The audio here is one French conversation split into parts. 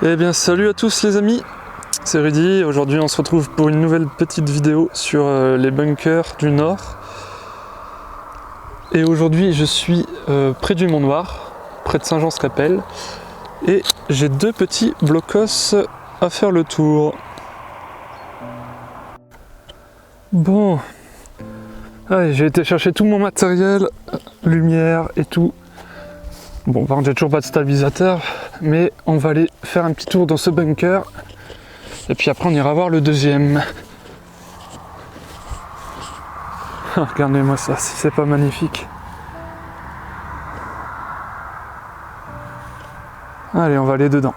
Eh bien salut à tous les amis, c'est Rudy. Aujourd'hui on se retrouve pour une nouvelle petite vidéo sur les bunkers du Nord. Et aujourd'hui je suis près du Mont-Noir, près de Saint-Jean-Scapelle. Et j'ai deux petits blocos à faire le tour. Bon, allez, j'ai été chercher tout mon matériel, lumière et tout. Bon, par contre j'ai toujours pas de stabilisateur, mais on va aller faire un petit tour dans ce bunker. Et puis après on ira voir le deuxième. Regardez-moi ça, si c'est pas magnifique. Allez, on va aller dedans.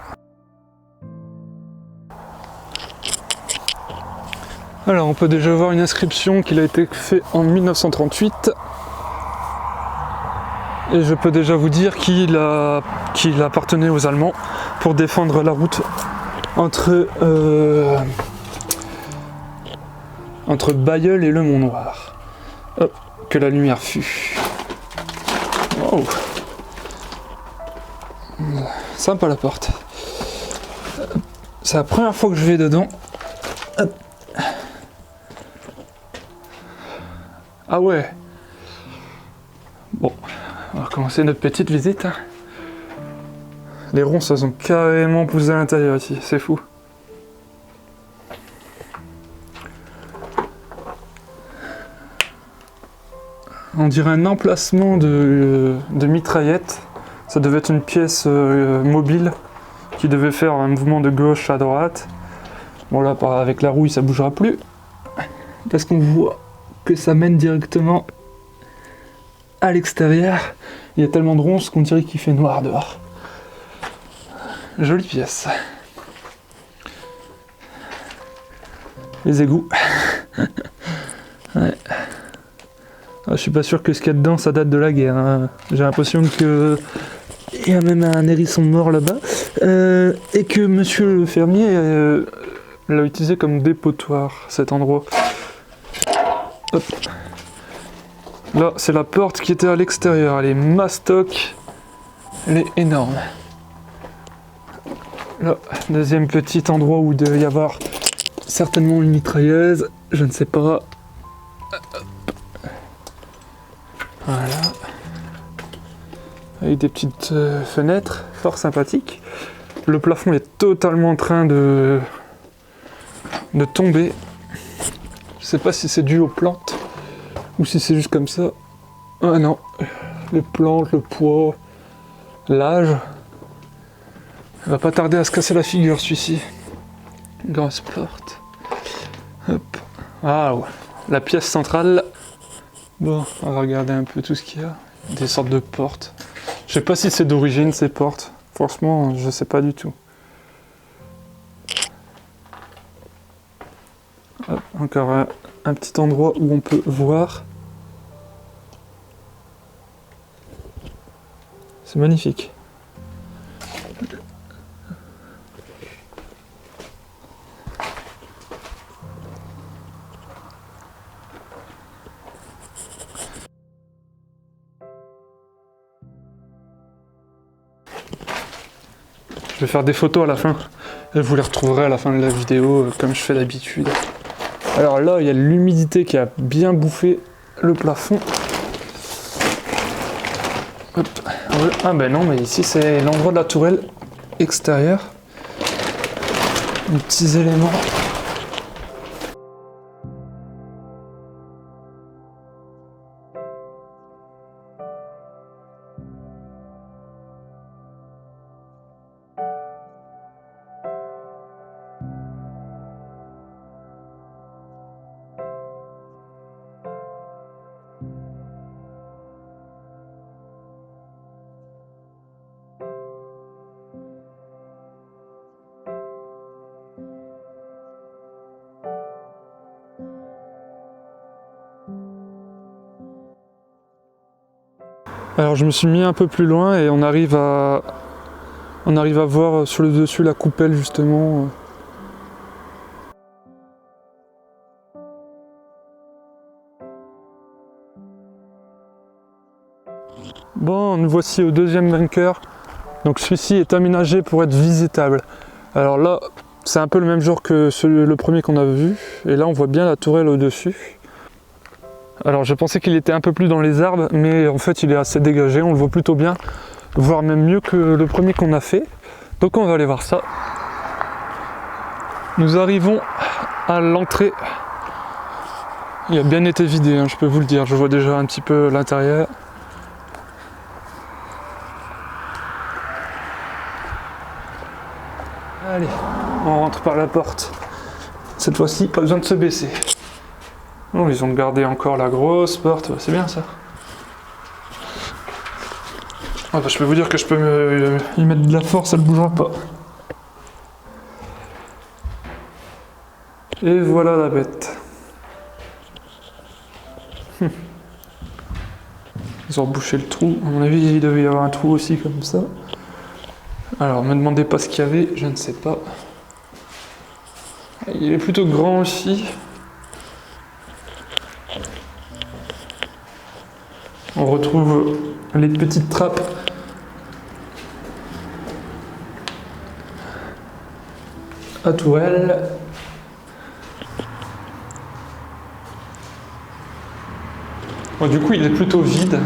Alors on peut déjà voir une inscription qu'il a été fait en 1938. Et je peux déjà vous dire qu'il appartenait aux Allemands pour défendre la route entre Bailleul et le Mont-Noir. Hop, que la lumière fût. Oh. Sympa la porte. C'est la première fois que je vais dedans. Hop. Ah ouais. Bon, on va commencer notre petite visite. Les ronces, elles ont carrément poussé à l'intérieur ici, c'est fou. On dirait un emplacement de mitraillette. Ça devait être une pièce mobile qui devait faire un mouvement de gauche à droite. Bon là, avec la rouille, ça bougera plus. Parce qu'on voit que ça mène directement à l'extérieur. Il y a tellement de ronces qu'on dirait qu'il fait noir dehors. Jolie pièce. Les égouts. Ouais. Je suis pas sûr que ce qu'il y a dedans ça date de la guerre. Hein. J'ai l'impression que il y a même un hérisson mort là-bas. Et que monsieur le fermier l'a utilisé comme dépotoir, cet endroit. Hop. Là, c'est la porte qui était à l'extérieur. Elle est mastoc. Elle est énorme. Là, deuxième petit endroit où il devait y avoir certainement une mitrailleuse. Je ne sais pas. Voilà. Avec des petites fenêtres fort sympathiques. Le plafond est totalement en train de tomber. Je sais pas si c'est dû aux plantes ou si c'est juste comme ça. Ah non, les plantes, le poids, l'âge. Il va pas tarder à se casser la figure celui-ci. Grosse porte. Hop. Ah ouais. La pièce centrale. Bon, on va regarder un peu tout ce qu'il y a. Des sortes de portes. Je sais pas si c'est d'origine ces portes. Franchement, je sais pas du tout. Hop, encore un petit endroit où on peut voir. C'est magnifique. Je vais faire des photos à la fin. Et vous les retrouverez à la fin de la vidéo comme je fais d'habitude. Alors là, il y a l'humidité qui a bien bouffé le plafond. Hop. Ah ben non, mais ici c'est l'endroit de la tourelle extérieure. Les petits éléments. Alors je me suis mis un peu plus loin et on arrive à voir sur le dessus la coupelle justement. Bon, nous voici au deuxième bunker. Donc celui-ci est aménagé pour être visitable. Alors là, c'est un peu le même genre que le premier qu'on a vu, et là on voit bien la tourelle au-dessus. Alors je pensais qu'il était un peu plus dans les arbres, mais en fait il est assez dégagé, on le voit plutôt bien, voire même mieux que le premier qu'on a fait. Donc on va aller voir ça. Nous arrivons à l'entrée. Il a bien été vidé, hein, je peux vous le dire, je vois déjà un petit peu l'intérieur. Allez, on rentre par la porte. Cette fois-ci, pas besoin de se baisser. Oh, ils ont gardé encore la grosse porte, c'est bien ça. Ah bah, je peux vous dire que je peux y mettre de la force, elle ne bougera pas. Et voilà la bête. Ils ont rebouché le trou. À mon avis, il devait y avoir un trou aussi comme ça. Alors, ne me demandez pas ce qu'il y avait, je ne sais pas. Il est plutôt grand aussi. On retrouve les petites trappes. À tourelle. Bon, du coup, il est plutôt vide.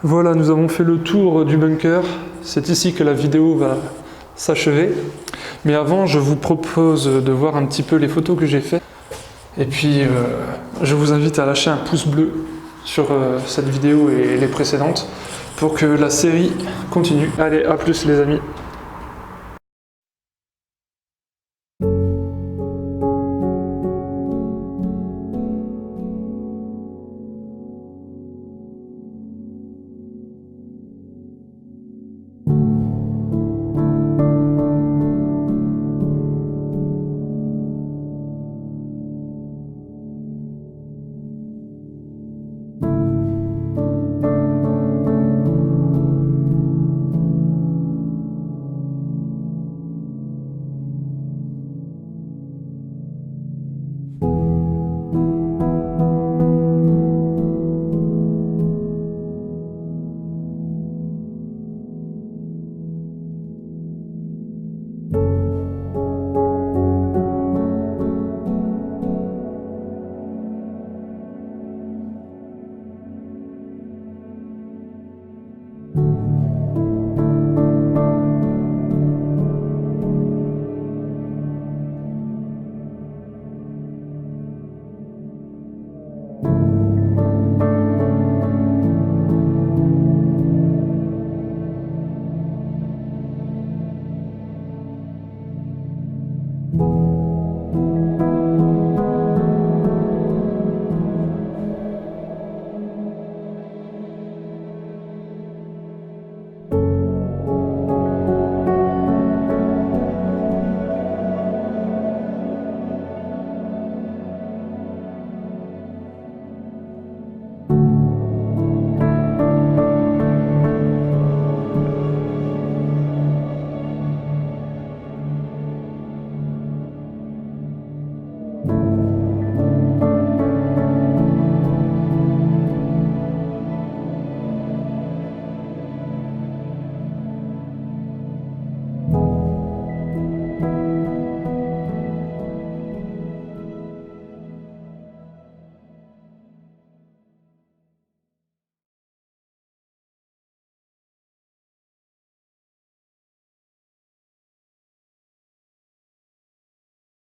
Voilà, nous avons fait le tour du bunker. C'est ici que la vidéo va s'achever. Mais avant, je vous propose de voir un petit peu les photos que j'ai faites. Et puis, je vous invite à lâcher un pouce bleu sur cette vidéo et les précédentes pour que la série continue. Allez, à plus les amis.